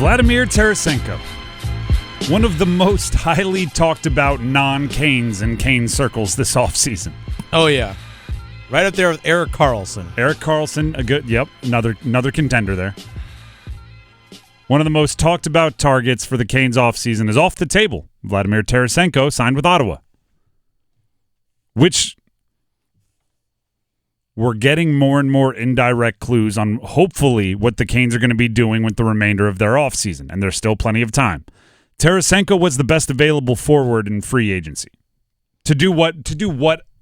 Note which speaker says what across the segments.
Speaker 1: Vladimir Tarasenko, one of the most highly talked about non-Canes in Cane circles this offseason.
Speaker 2: Oh, yeah. Right up there with Erik Karlsson.
Speaker 1: Erik Karlsson, another contender there. One of the most talked about targets for the Canes offseason is off the table. Vladimir Tarasenko signed with Ottawa, which we're getting more and more indirect clues on hopefully what the Canes are going to be doing with the remainder of their offseason, and there's still plenty of time. Tarasenko was the best available forward in free agency to do what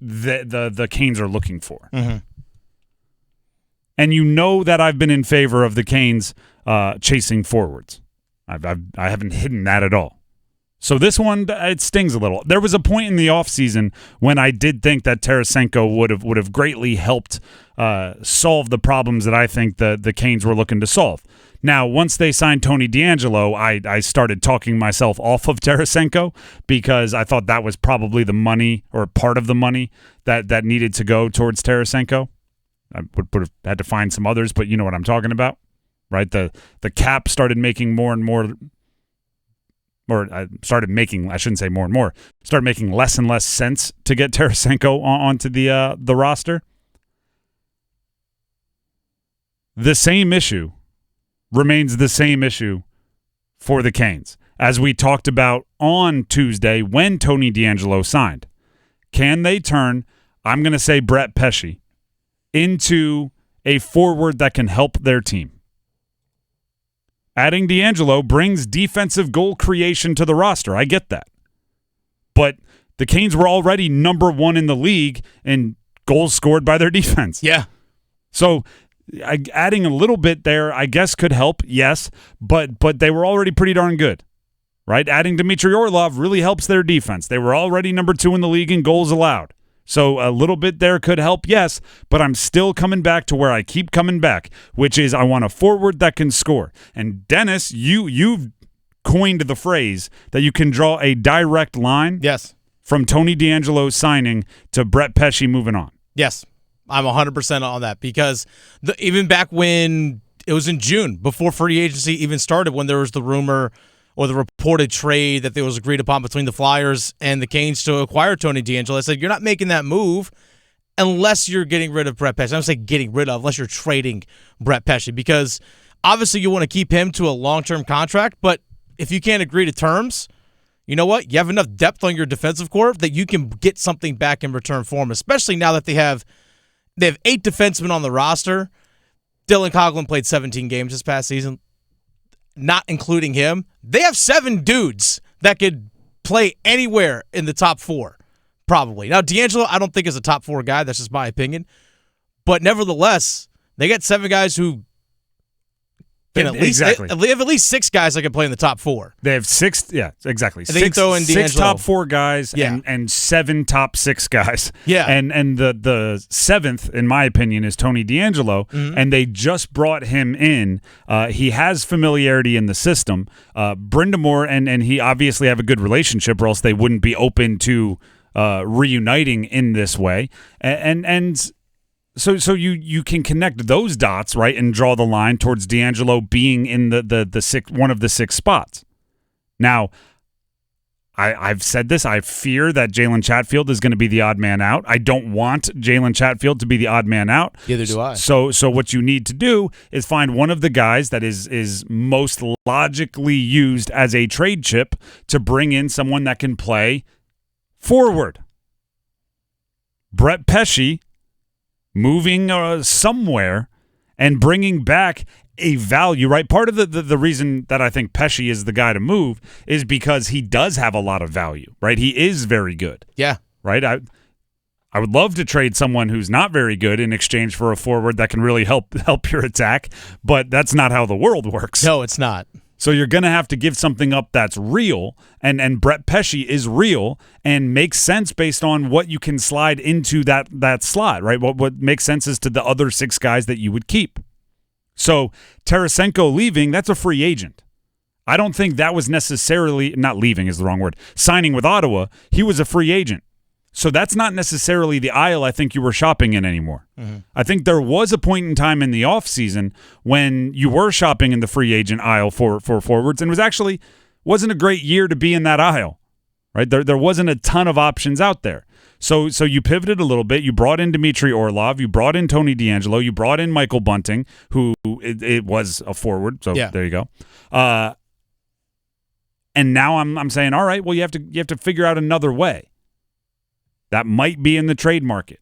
Speaker 1: the Canes are looking for.
Speaker 2: Mm-hmm.
Speaker 1: And you know that I've been in favor of the Canes chasing forwards. I haven't hidden that at all. So this one, it stings a little. There was a point in the offseason when I did think that Tarasenko would have greatly helped solve the problems that I think the Canes were looking to solve. Now, once they signed Tony DAngelo, I started talking myself off of Tarasenko because I thought that was probably the money or part of the money that needed to go towards Tarasenko. I would have had to find some others, but you know what I'm talking about, right? The cap started making more and more, or I shouldn't say more and more, started making less and less sense to get Tarasenko onto the roster. The same issue remains the same issue for the Canes, as we talked about on Tuesday when Tony DAngelo signed. Can they turn, I'm going to say Brett Pesce, into a forward that can help their team? Adding DAngelo brings defensive goal creation to the roster. I get that. But the Canes were already number one in the league in goals scored by their defense.
Speaker 2: Yeah.
Speaker 1: So adding a little bit there, I guess, could help, yes, but they were already pretty darn good, right? Adding Dmitry Orlov really helps their defense. They were already number 2 in the league in goals allowed. So a little bit there could help, yes, but I'm still coming back to where I keep coming back, which is I want a forward that can score. And Dennis, you've coined the phrase that you can draw a direct line from Tony DAngelo's signing to Brett Pesce moving on.
Speaker 2: Yes. I'm 100% on that because even back when it was in June, before free agency even started, when there was the rumor or the reported trade that there was agreed upon between the Flyers and the Canes to acquire Tony DAngelo, I said, you're not making that move unless you're getting rid of Brett Pesce. I don't say getting rid of, unless you're trading Brett Pesce, because obviously you want to keep him to a long-term contract, but if you can't agree to terms, you know what? You have enough depth on your defensive core that you can get something back in return for him, especially now that they have 8 defensemen on the roster. Dylan Coghlan played 17 games this past season, not including him. They have 7 dudes that could play anywhere in the top 4, probably. Now, DAngelo, I don't think is a top 4 guy. That's just my opinion. But nevertheless, they got 7 guys who can they have at least 6 guys that can play in the top 4.
Speaker 1: They have 6, yeah, exactly.
Speaker 2: And they can throw in
Speaker 1: six
Speaker 2: DAngelo.
Speaker 1: top 4 guys and 7 top 6 guys.
Speaker 2: Yeah.
Speaker 1: And the 7th, in my opinion, is Tony DAngelo, and they just brought him in. He has familiarity in the system. Brind'Amour and he obviously have a good relationship, or else they wouldn't be open to reuniting in this way. And So you can connect those dots, right, and draw the line towards DAngelo being in the one of the 6 spots. Now, I've said this. I fear that Jalen Chatfield is going to be the odd man out. I don't want Jalen Chatfield to be the odd man out.
Speaker 2: Neither do I.
Speaker 1: So what you need to do is find one of the guys that is most logically used as a trade chip to bring in someone that can play forward. Brett Pesce moving somewhere and bringing back a value, right? Part of the reason that I think Pesce is the guy to move is because he does have a lot of value, right? He is very good.
Speaker 2: Yeah.
Speaker 1: Right? I would love to trade someone who's not very good in exchange for a forward that can really help your attack, but that's not how the world works.
Speaker 2: No, it's not.
Speaker 1: So you're going to have to give something up that's real, and Brett Pesce is real and makes sense based on what you can slide into that slot, right? What makes sense is to the other 6 guys that you would keep. So Tarasenko leaving, that's a free agent. I don't think that was necessarily, not leaving is the wrong word, signing with Ottawa, he was a free agent. So that's not necessarily the aisle I think you were shopping in anymore. I think there was a point in time in the offseason when you were shopping in the free agent aisle for forwards, and wasn't a great year to be in that aisle, right? There wasn't a ton of options out there. So you pivoted a little bit. You brought in Dmitry Orlov. You brought in Tony DAngelo. You brought in Michael Bunting, who it was a forward. So there you go. And now I'm saying, all right, well, you have to figure out another way. That might be in the trade market.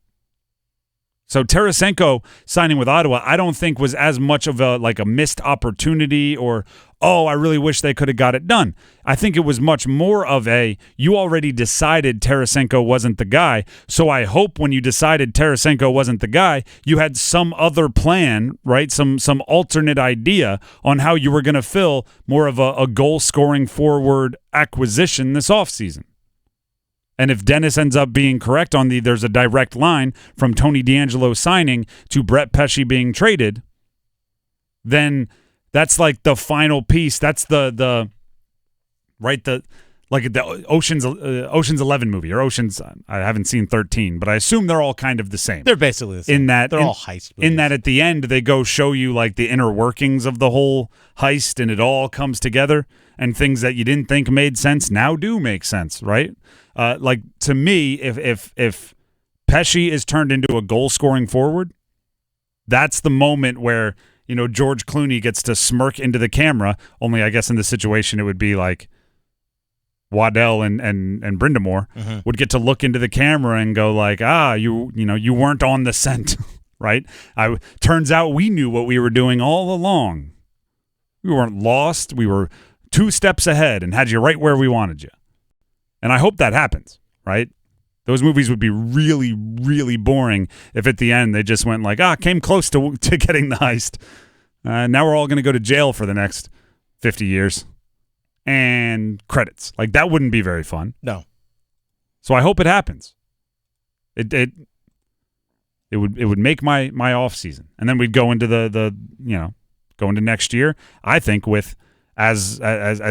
Speaker 1: So Tarasenko signing with Ottawa, I don't think was as much of a missed opportunity or, oh, I really wish they could have got it done. I think it was much more of you already decided Tarasenko wasn't the guy, so I hope when you decided Tarasenko wasn't the guy, you had some other plan, right? Some alternate idea on how you were going to fill more of a goal-scoring forward acquisition this offseason. And if Dennis ends up being correct on there's a direct line from Tony DAngelo signing to Brett Pesce being traded, then that's like the final piece. That's the Ocean's 11 movie or Ocean's. I haven't seen 13, but I assume they're all kind of the same.
Speaker 2: They're basically the same. They're all heist movies.
Speaker 1: In that at the end they go show you like the inner workings of the whole heist, and it all comes together, and things that you didn't think made sense now do make sense, right? To me, if Pesce is turned into a goal-scoring forward, that's the moment where, George Clooney gets to smirk into the camera. Only I guess in this situation it would be like Waddell and Brindamore would get to look into the camera and go like, you weren't on the scent, right? Turns out we knew what we were doing all along. We weren't lost. We were 2 steps ahead and had you right where we wanted you. And I hope that happens, right? Those movies would be really, really boring if at the end they just went like, came close to getting the heist. Now we're all going to go to jail for the next 50 years. And credits. Like, that wouldn't be very fun.
Speaker 2: No.
Speaker 1: So I hope it happens. It would make my off season. And then we'd go into go into next year, I think, with as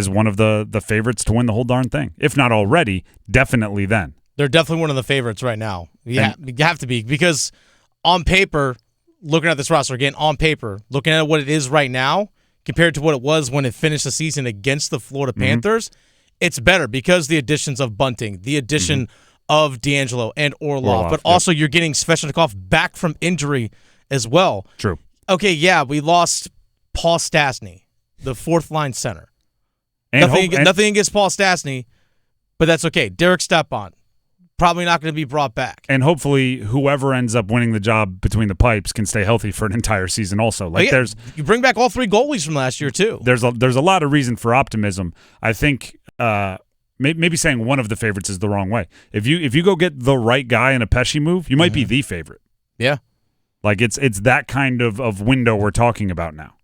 Speaker 1: one of the favorites to win the whole darn thing. If not already, definitely then.
Speaker 2: They're definitely one of the favorites right now. Yeah, you have to be, because on paper, looking at this roster again, looking at what it is right now compared to what it was when it finished the season against the Florida Panthers, it's better because the additions of Bunting, the addition of DAngelo and Orlov, but also you're getting Svechnikov back from injury as well.
Speaker 1: True.
Speaker 2: Okay, yeah, we lost Paul Stastny, the fourth-line center. Nothing against Paul Stastny, but that's okay. Derek Stepan, probably not going to be brought back.
Speaker 1: And hopefully whoever ends up winning the job between the pipes can stay healthy for an entire season also.
Speaker 2: You bring back all 3 goalies from last year too.
Speaker 1: There's a lot of reason for optimism. I think maybe saying one of the favorites is the wrong way. If you go get the right guy in a Pesce move, you might be the favorite.
Speaker 2: Yeah.
Speaker 1: Like it's that kind of window we're talking about now.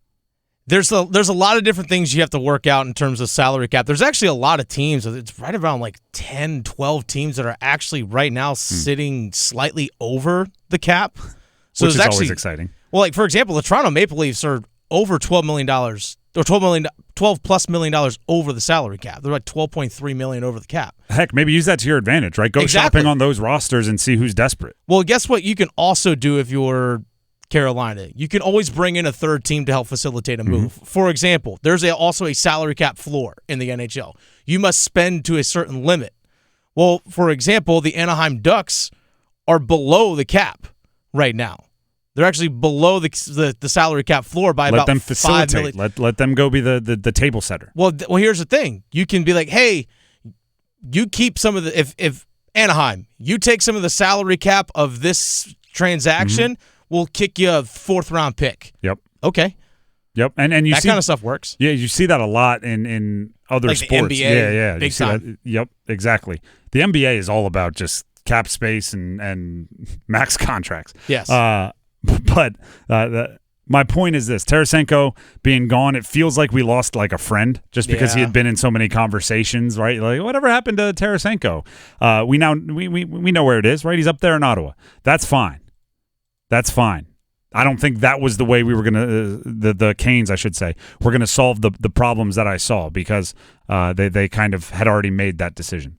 Speaker 2: There's a lot of different things you have to work out in terms of salary cap. There's actually a lot of teams. It's right around like 10, 12 teams that are actually right now sitting slightly over the cap. So
Speaker 1: which is always exciting.
Speaker 2: Well, like for example, the Toronto Maple Leafs are over $12 million or $12+ million over the salary cap. They're like $12.3 million over the cap.
Speaker 1: Heck, maybe use that to your advantage, right? Go shopping on those rosters and see who's desperate.
Speaker 2: Well, guess what? You can also do if you're Carolina. You can always bring in a third team to help facilitate a move. For example, there's also a salary cap floor in the NHL. You must spend to a certain limit. Well, for example, the Anaheim Ducks are below the cap right now. They're actually below the salary cap floor by about $5 million.
Speaker 1: Let them go be the table setter.
Speaker 2: Well, here's the thing. You can be like, hey, you keep some of the if Anaheim, you take some of the salary cap of this transaction. We'll kick you a 4th-round pick.
Speaker 1: Yep.
Speaker 2: Okay.
Speaker 1: Yep. And you
Speaker 2: that
Speaker 1: see
Speaker 2: kind of stuff works.
Speaker 1: Yeah, you see that a lot in other
Speaker 2: like
Speaker 1: sports.
Speaker 2: The NBA,
Speaker 1: yeah.
Speaker 2: Big time.
Speaker 1: Yep, exactly. The NBA is all about just cap space and max contracts.
Speaker 2: Yes.
Speaker 1: But my point is this: Tarasenko being gone, it feels like we lost like a friend just because he had been in so many conversations, right? Like, whatever happened to Tarasenko? We know where it is, right? He's up there in Ottawa. That's fine. That's fine. I don't think that was the way we were going to the Canes, I should say, were going to solve the problems that I saw because they kind of had already made that decision.